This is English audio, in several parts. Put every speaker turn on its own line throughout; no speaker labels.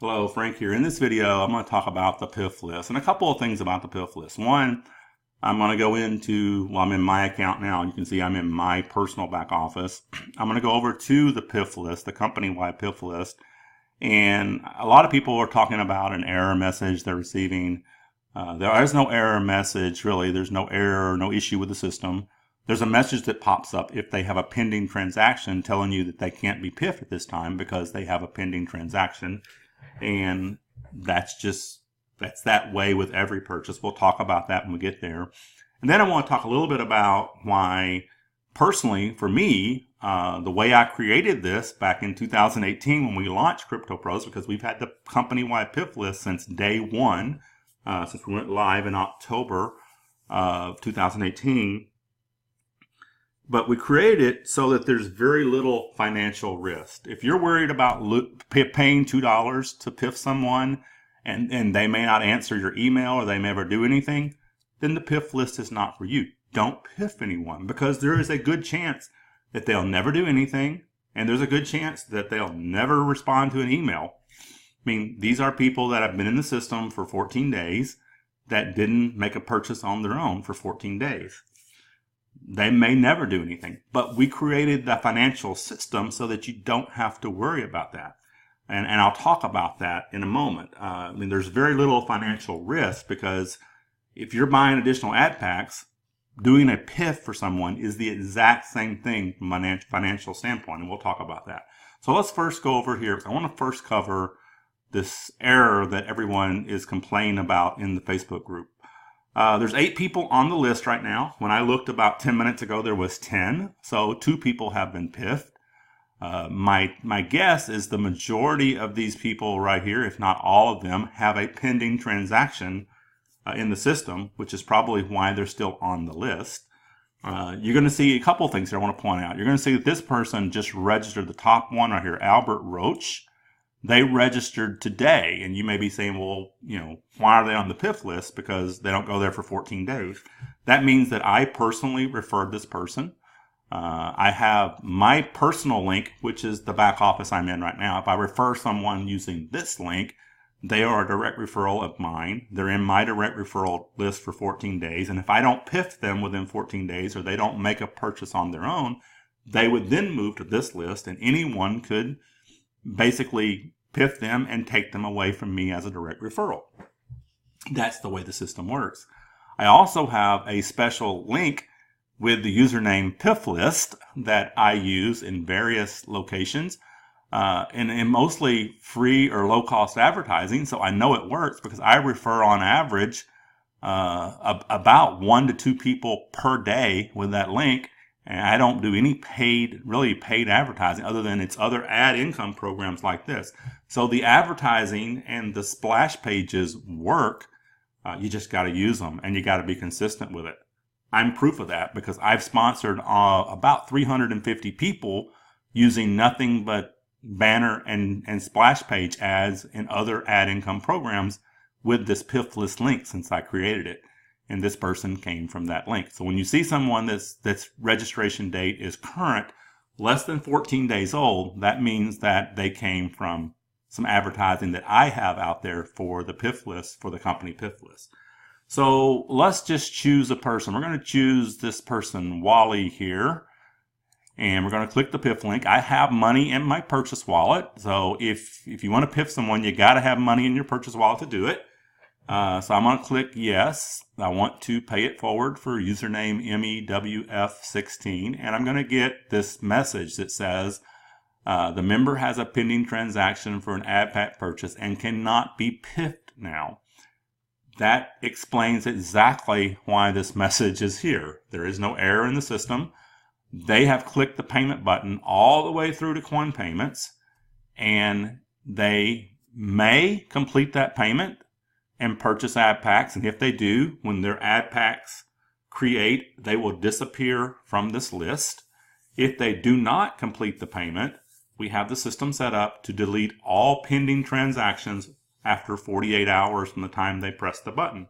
Hello, Frank here. In this video, I'm going to talk about the PIF list and a couple of things about the PIF list. One, I'm going to go into, well, I'm in my account now. You can see I'm in my personal back office. I'm going to go over to the PIF list, the company-wide PIF list. And a lot of people are talking about an error message they're receiving. There is no error message, really. There's no error, no issue with the system. There's a message that pops up if they have a pending transaction telling you that they can't be PIF'd at this time because they have a pending transaction. And that's that way with every purchase. We'll talk about that when we get there. And then I want to talk a little bit about why, personally, for me, the way I created this back in 2018 when we launched Crypto Pros, because we've had the company-wide PIF list since day one, since we went live in October of 2018. But we created it so that there's very little financial risk. If you're worried about paying $2 to PIF someone and they may not answer your email or they may never do anything, then the PIF list is not for you. Don't PIF anyone, because there is a good chance that they'll never do anything, and there's a good chance that they'll never respond to an email. I mean, these are people that have been in the system for 14 days that didn't make a purchase on their own for 14 days. They may never do anything, but we created the financial system so that you don't have to worry about that. And I'll talk about that in a moment. I mean, there's very little financial risk, because if you're buying additional ad packs, doing a PIF for someone is the exact same thing from a financial standpoint, and we'll talk about that. So let's first go over here. I want to first cover this error that everyone is complaining about in the Facebook group. There's 8 people on the list right now. When I looked about 10 minutes ago, there was 10. So 2 people have been PIF'd. My guess is the majority of these people right here, if not all of them, have a pending transaction in the system, which is probably why they're still on the list. You're going to see a couple things here I want to point out. You're going to see that this person just registered, the top one right here, Albert Roach. They registered today, and you may be saying, well, why are they on the PIF list? Because they don't go there for 14 days. That means that I personally referred this person. I have my personal link, which is the back office I'm in right now. If I refer someone using this link, they are a direct referral of mine. They're in my direct referral list for 14 days. And if I don't PIF them within 14 days, or they don't make a purchase on their own, they would then move to this list, and anyone could basically PIF them and take them away from me as a direct referral. That's the way the system works. I also have a special link with the username PIF list that I use in various locations and mostly free or low-cost advertising. So I know it works because I refer on average about 1 to 2 people per day with that link. And I don't do any really paid advertising other than its other ad income programs like this. So the advertising and the splash pages work. You just got to use them, and you got to be consistent with it. I'm proof of that because I've sponsored about 350 people using nothing but banner and splash page ads and other ad income programs with this PIF list link since I created it. And this person came from that link. So when you see someone that's registration date is current, less than 14 days old, that means that they came from some advertising that I have out there for the PIF list, for the company PIF list. So let's just choose a person. We're going to choose this person, Wally, here. And we're going to click the PIF link. I have money in my purchase wallet. So if you want to PIF someone, you got to have money in your purchase wallet to do it. So I'm going to click yes. I want to pay it forward for username MEWF16. And I'm going to get this message that says the member has a pending transaction for an ad pack purchase and cannot be PIF'd now. That explains exactly why this message is here. There is no error in the system. They have clicked the payment button all the way through to coin payments, and they may complete that payment and purchase ad packs. And if they do, when their ad packs create, they will disappear from this list. If they do not complete the payment, we have the system set up to delete all pending transactions after 48 hours from the time they press the button.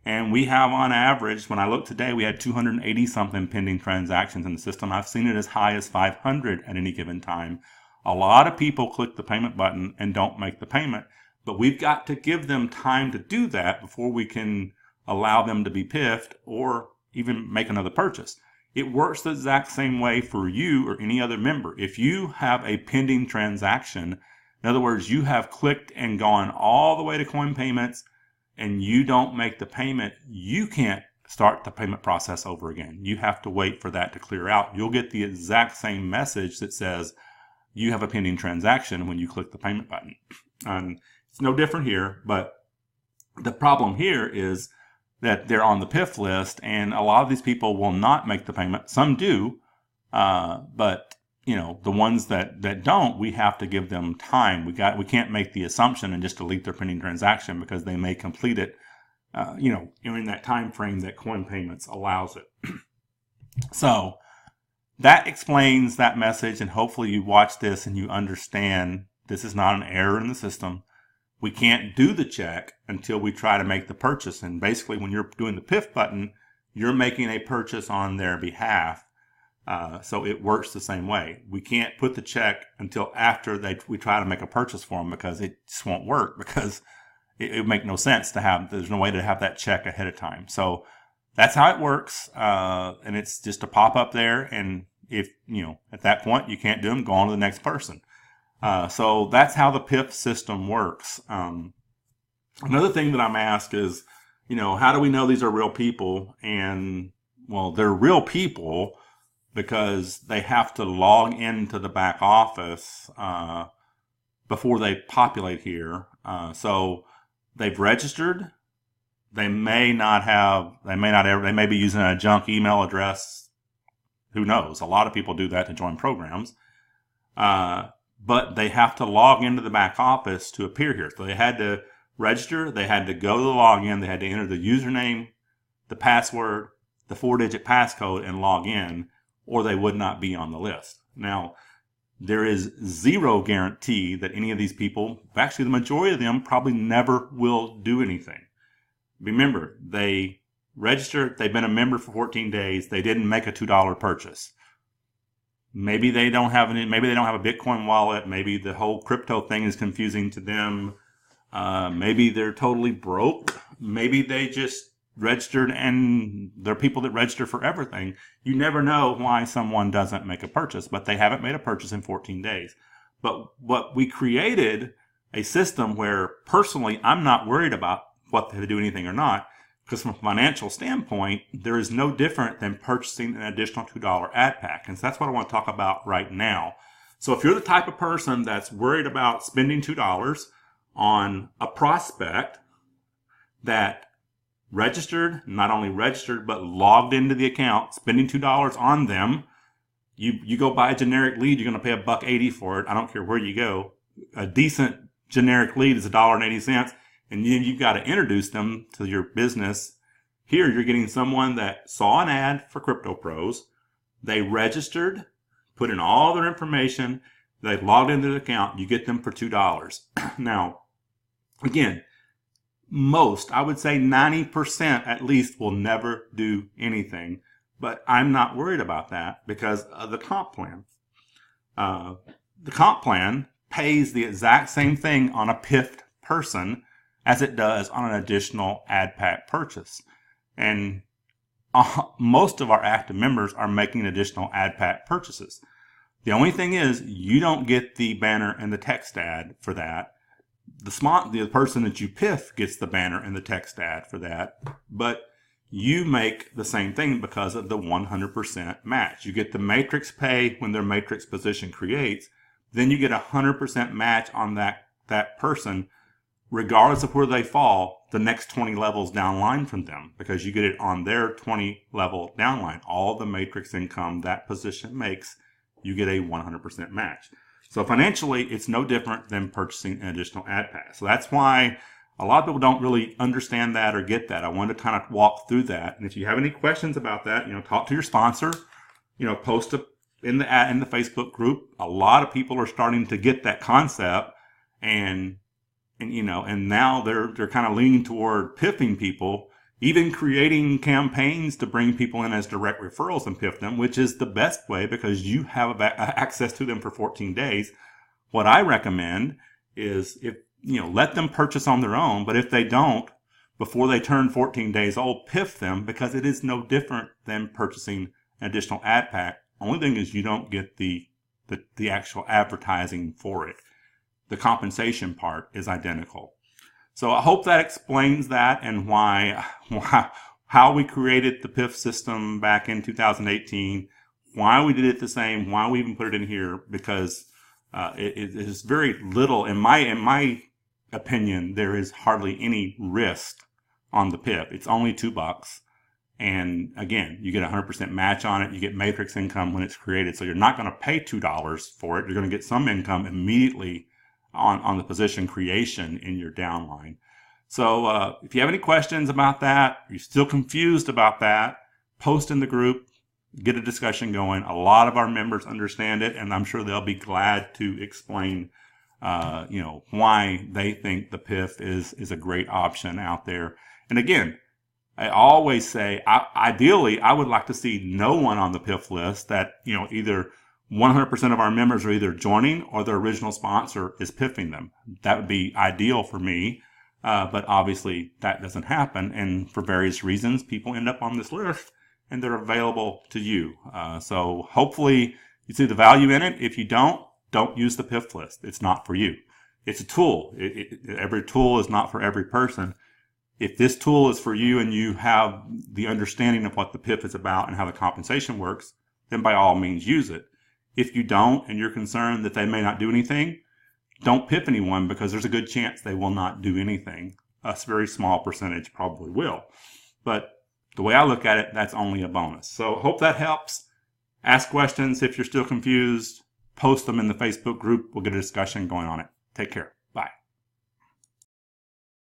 And we have, on average, when I looked today, we had 280 something pending transactions in the system. I've seen it as high as 500 at any given time. A lot of people click the payment button and don't make the payment. But we've got to give them time to do that before we can allow them to be PIF'd or even make another purchase. It works the exact same way for you or any other member. If you have a pending transaction, in other words, you have clicked and gone all the way to coin payments and you don't make the payment, you can't start the payment process over again. You have to wait for that to clear out. You'll get the exact same message that says you have a pending transaction when you click the payment button. It's no different here, but the problem here is that they're on the PIF list, and a lot of these people will not make the payment. Some do, but the ones that don't, we have to give them time. We can't make the assumption and just delete their pending transaction because they may complete it, in that time frame that coin payments allows it. So that explains that message, and hopefully you watch this and you understand this is not an error in the system. We can't do the check until we try to make the purchase. And basically, when you're doing the PIF button, you're making a purchase on their behalf. So it works the same way. We can't put the check until after we try to make a purchase for them, because it just won't work, because it would make no sense there's no way to have that check ahead of time. So that's how it works. And it's just a pop up there. And if, at that point you can't do them, go on to the next person. So that's how the PIF system works. Another thing that I'm asked is, how do we know these are real people? And well, they're real people because they have to log into the back office, before they populate here. So they've registered. They may be using a junk email address. Who knows? A lot of people do that to join programs. But they have to log into the back office to appear here. So they had to register, they had to go to the login, they had to enter the username, the password, the 4-digit passcode, and log in, or they would not be on the list. Now, there is zero guarantee that any of these people, actually the majority of them, probably never will do anything. Remember, they registered, they've been a member for 14 days, they didn't make a $2 purchase. Maybe they don't have a Bitcoin wallet. Maybe the whole crypto thing is confusing to them. Maybe they're totally broke. Maybe they just registered and they're people that register for everything. You never know why someone doesn't make a purchase, but they haven't made a purchase in 14 days. But what we created a system where personally I'm not worried about whether they do anything or not. Because from a financial standpoint, there is no different than purchasing an additional $2 ad pack. And so that's what I want to talk about right now. So if you're the type of person that's worried about spending $2 on a prospect that registered, not only registered, but logged into the account, spending $2 on them, you go buy a generic lead, you're going to pay $1.80 for it. I don't care where you go. A decent generic lead is $1.80. And then you've got to introduce them to your business. Here, you're getting someone that saw an ad for Crypto Pros. They registered, put in all their information. They logged into the account. You get them for $2. Now, again, I would say 90% at least will never do anything. But I'm not worried about that because of the comp plan. The comp plan pays the exact same thing on a PIF'd person as it does on an additional ad pack purchase. And most of our active members are making additional ad pack purchases. The only thing is you don't get the banner and the text ad for that. The person that you PIF gets the banner and the text ad for that, but you make the same thing because of the 100% match. You get the matrix pay when their matrix position creates, then you get 100% match on that person, regardless of where they fall, the next 20 levels downline from them, because you get it on their 20 level downline. All the matrix income that position makes, you get a 100% match. So financially, it's no different than purchasing an additional ad pack. So that's why a lot of people don't really understand that or get that. I wanted to kind of walk through that. And if you have any questions about that, talk to your sponsor, post in the Facebook group. A lot of people are starting to get that concept, and now they're kind of leaning toward PIFing people, even creating campaigns to bring people in as direct referrals and PIF them, which is the best way because you have access to them for 14 days. What I recommend is let them purchase on their own. But if they don't, before they turn 14 days old, PIF them, because it is no different than purchasing an additional ad pack. Only thing is you don't get the actual advertising for it. The compensation part is identical. So I hope that explains that and how we created the PIF system back in 2018, why we did it the same, why we even put it in here, because it is very little, in my opinion, there is hardly any risk on the PIF. It's only $2. And again, you get 100% match on it. You get matrix income when it's created. So you're not going to pay $2 for it. You're going to get some income immediately on the position creation in your downline. So if you have any questions about that, you're still confused about that, post in the group, get a discussion going. A lot of our members understand it, and I'm sure they'll be glad to explain why they think the PIF is a great option out there. And again, I always say, ideally, I would like to see no one on the PIF list that, either 100% of our members are either joining or their original sponsor is PIFing them. That would be ideal for me. But obviously that doesn't happen. And for various reasons, people end up on this list and they're available to you. So hopefully you see the value in it. If you don't use the PIF list. It's not for you. It's a tool. Every tool is not for every person. If this tool is for you and you have the understanding of what the PIF is about and how the compensation works, then by all means use it. If you don't and you're concerned that they may not do anything, don't PIF anyone, because there's a good chance they will not do anything. A very small percentage probably will. But the way I look at it, that's only a bonus. So hope that helps. Ask questions if you're still confused. Post them in the Facebook group. We'll get a discussion going on it. Take care.